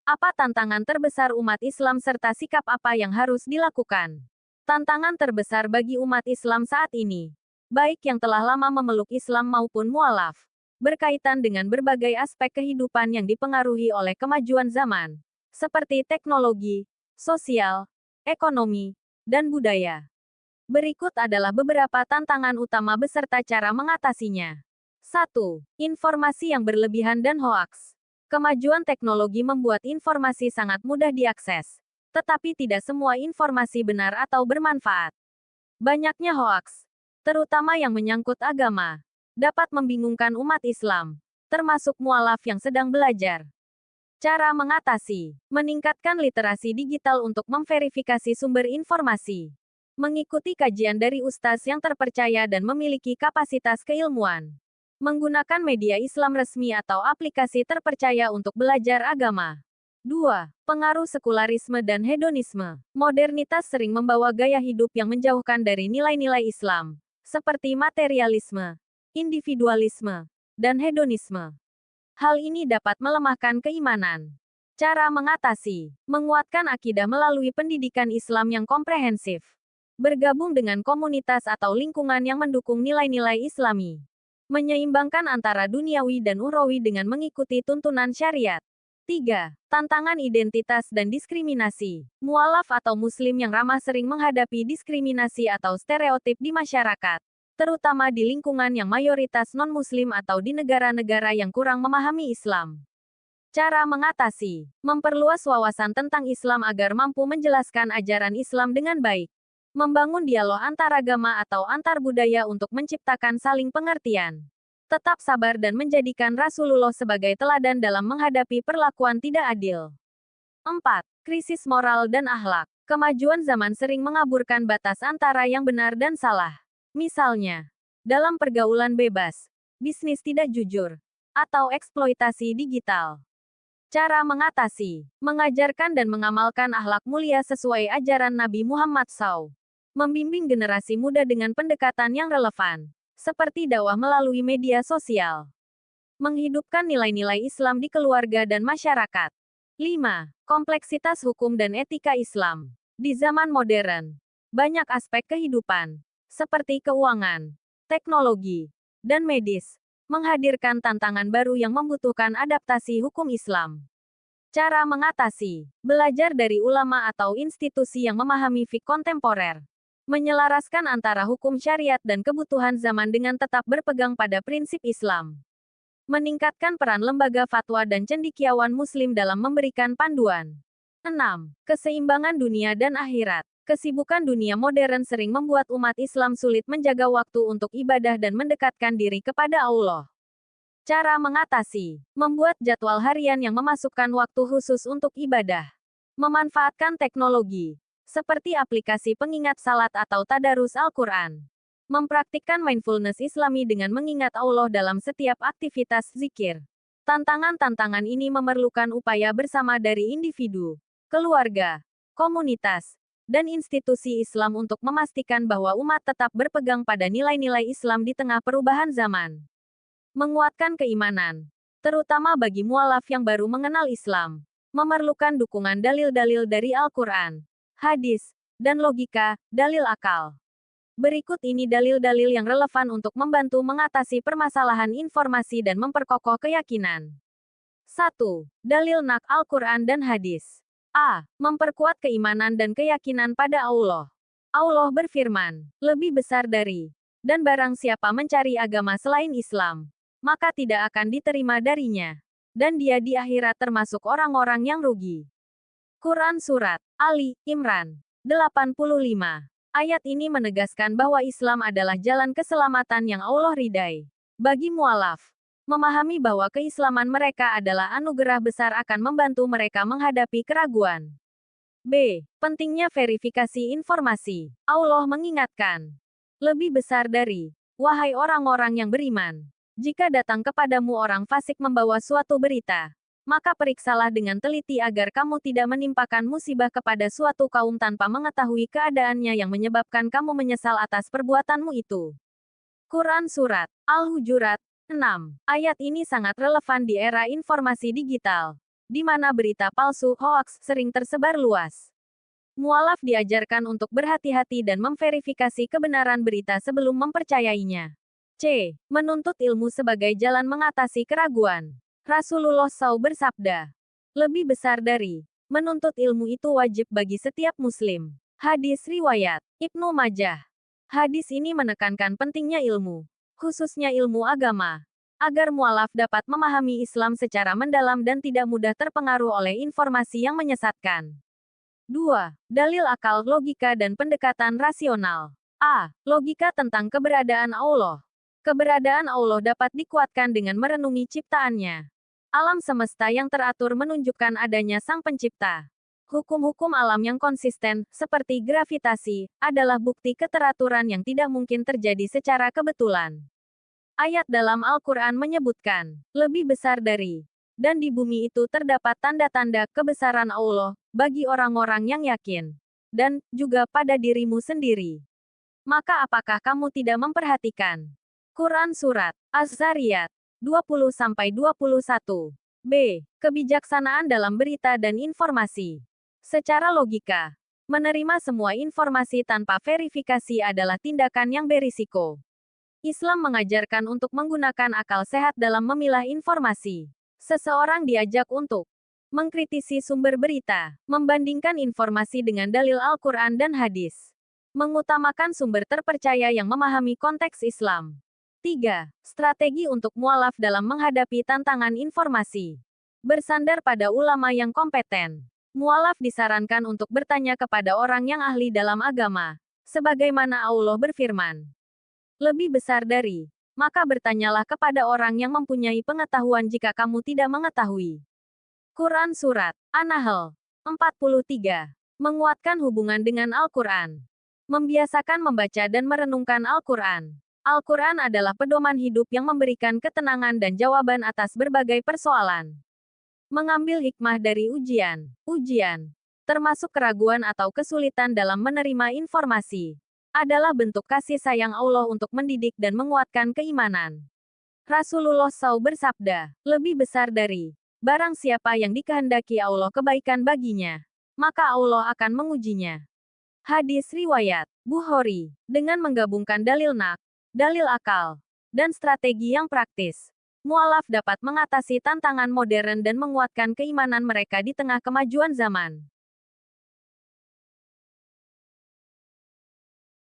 Apa tantangan terbesar umat Islam serta sikap apa yang harus dilakukan? Tantangan terbesar bagi umat Islam saat ini, baik yang telah lama memeluk Islam maupun mualaf, berkaitan dengan berbagai aspek kehidupan yang dipengaruhi oleh kemajuan zaman, seperti teknologi, sosial, ekonomi, dan budaya. Berikut adalah beberapa tantangan utama beserta cara mengatasinya. 1. Informasi yang berlebihan dan hoaks. Kemajuan teknologi membuat informasi sangat mudah diakses, tetapi tidak semua informasi benar atau bermanfaat. Banyaknya hoaks, terutama yang menyangkut agama, dapat membingungkan umat Islam, termasuk mualaf yang sedang belajar. Cara mengatasi: meningkatkan literasi digital untuk memverifikasi sumber informasi, mengikuti kajian dari ustaz yang terpercaya dan memiliki kapasitas keilmuan, menggunakan media Islam resmi atau aplikasi terpercaya untuk belajar agama. 2. Pengaruh sekularisme dan hedonisme. Modernitas sering membawa gaya hidup yang menjauhkan dari nilai-nilai Islam, seperti materialisme, individualisme, dan hedonisme. Hal ini dapat melemahkan keimanan. Cara mengatasi: menguatkan akidah melalui pendidikan Islam yang komprehensif, bergabung dengan komunitas atau lingkungan yang mendukung nilai-nilai Islami, menyeimbangkan antara duniawi dan ukhrawi dengan mengikuti tuntunan syariat. 3. Tantangan identitas dan diskriminasi. Mualaf atau muslim yang ramah sering menghadapi diskriminasi atau stereotip di masyarakat, terutama di lingkungan yang mayoritas non-muslim atau di negara-negara yang kurang memahami Islam. Cara mengatasi: memperluas wawasan tentang Islam agar mampu menjelaskan ajaran Islam dengan baik, membangun dialog antaragama atau antar budaya untuk menciptakan saling pengertian, tetap sabar dan menjadikan Rasulullah sebagai teladan dalam menghadapi perlakuan tidak adil. 4. Krisis moral dan akhlak. Kemajuan zaman sering mengaburkan batas antara yang benar dan salah. Misalnya, dalam pergaulan bebas, bisnis tidak jujur, atau eksploitasi digital. Cara mengatasi: mengajarkan dan mengamalkan akhlak mulia sesuai ajaran Nabi Muhammad SAW. Membimbing generasi muda dengan pendekatan yang relevan, seperti dakwah melalui media sosial. Menghidupkan nilai-nilai Islam di keluarga dan masyarakat. 5. Kompleksitas hukum dan etika Islam. Di zaman modern, banyak aspek kehidupan, seperti keuangan, teknologi, dan medis, menghadirkan tantangan baru yang membutuhkan adaptasi hukum Islam. Cara mengatasi: belajar dari ulama atau institusi yang memahami fiqh kontemporer, menyelaraskan antara hukum syariat dan kebutuhan zaman dengan tetap berpegang pada prinsip Islam. Meningkatkan peran lembaga fatwa dan cendekiawan muslim dalam memberikan panduan. 6. Keseimbangan dunia dan akhirat. Kesibukan dunia modern sering membuat umat Islam sulit menjaga waktu untuk ibadah dan mendekatkan diri kepada Allah. Cara mengatasi: membuat jadwal harian yang memasukkan waktu khusus untuk ibadah. Memanfaatkan teknologi, seperti aplikasi pengingat salat atau tadarus Al-Quran. Mempraktikkan mindfulness Islami dengan mengingat Allah dalam setiap aktivitas zikir. Tantangan-tantangan ini memerlukan upaya bersama dari individu, keluarga, komunitas, dan institusi Islam untuk memastikan bahwa umat tetap berpegang pada nilai-nilai Islam di tengah perubahan zaman. Menguatkan keimanan, terutama bagi mualaf yang baru mengenal Islam, memerlukan dukungan dalil-dalil dari Al-Quran, hadis, dan logika, dalil akal. Berikut ini dalil-dalil yang relevan untuk membantu mengatasi permasalahan informasi dan memperkokoh keyakinan. 1. Dalil nak Al-Quran dan hadis. A. Memperkuat keimanan dan keyakinan pada Allah. Allah berfirman, lebih besar dari, dan barang siapa mencari agama selain Islam, maka tidak akan diterima darinya, dan dia di akhirat termasuk orang-orang yang rugi. Quran Surat Ali Imran 85. Ayat ini menegaskan bahwa Islam adalah jalan keselamatan yang Allah ridai. Bagi mualaf, memahami bahwa keislaman mereka adalah anugerah besar akan membantu mereka menghadapi keraguan. B. Pentingnya verifikasi informasi. Allah mengingatkan, lebih besar dari, wahai orang-orang yang beriman, jika datang kepadamu orang fasik membawa suatu berita, maka periksalah dengan teliti agar kamu tidak menimpakan musibah kepada suatu kaum tanpa mengetahui keadaannya yang menyebabkan kamu menyesal atas perbuatanmu itu. Quran Surat Al-Hujurat 6. Ayat ini sangat relevan di era informasi digital, di mana berita palsu hoaks sering tersebar luas. Mualaf diajarkan untuk berhati-hati dan memverifikasi kebenaran berita sebelum mempercayainya. C. Menuntut ilmu sebagai jalan mengatasi keraguan. Rasulullah SAW bersabda, lebih besar dari menuntut ilmu itu wajib bagi setiap muslim. Hadis riwayat Ibnu Majah. Hadis ini menekankan pentingnya ilmu, khususnya ilmu agama, agar mualaf dapat memahami Islam secara mendalam dan tidak mudah terpengaruh oleh informasi yang menyesatkan. 2. Dalil akal, logika dan pendekatan rasional. A. Logika tentang keberadaan Allah. Keberadaan Allah dapat dikuatkan dengan merenungi ciptaannya. Alam semesta yang teratur menunjukkan adanya Sang Pencipta. Hukum-hukum alam yang konsisten, seperti gravitasi, adalah bukti keteraturan yang tidak mungkin terjadi secara kebetulan. Ayat dalam Al-Quran menyebutkan, lebih besar dari, dan di bumi itu terdapat tanda-tanda kebesaran Allah, bagi orang-orang yang yakin, dan juga pada dirimu sendiri. Maka apakah kamu tidak memperhatikan? Quran Surat Az-Zariyat 20-21. B. Kebijaksanaan dalam berita dan informasi. Secara logika, menerima semua informasi tanpa verifikasi adalah tindakan yang berisiko. Islam mengajarkan untuk menggunakan akal sehat dalam memilah informasi. Seseorang diajak untuk mengkritisi sumber berita, membandingkan informasi dengan dalil Al-Quran dan hadis, mengutamakan sumber terpercaya yang memahami konteks Islam. 3. Strategi untuk mualaf dalam menghadapi tantangan informasi. Bersandar pada ulama yang kompeten. Mualaf disarankan untuk bertanya kepada orang yang ahli dalam agama, sebagaimana Allah berfirman, lebih besar dari, maka bertanyalah kepada orang yang mempunyai pengetahuan jika kamu tidak mengetahui. Quran Surat An-Nahl 43. Menguatkan hubungan dengan Al-Quran. Membiasakan membaca dan merenungkan Al-Quran. Al-Quran adalah pedoman hidup yang memberikan ketenangan dan jawaban atas berbagai persoalan. Mengambil hikmah dari ujian, termasuk keraguan atau kesulitan dalam menerima informasi, adalah bentuk kasih sayang Allah untuk mendidik dan menguatkan keimanan. Rasulullah SAW bersabda, lebih besar dari, barang siapa yang dikehendaki Allah kebaikan baginya, maka Allah akan mengujinya. Hadis riwayat Bukhari. Dengan menggabungkan dalil dalil akal, dan strategi yang praktis, mualaf dapat mengatasi tantangan modern dan menguatkan keimanan mereka di tengah kemajuan zaman.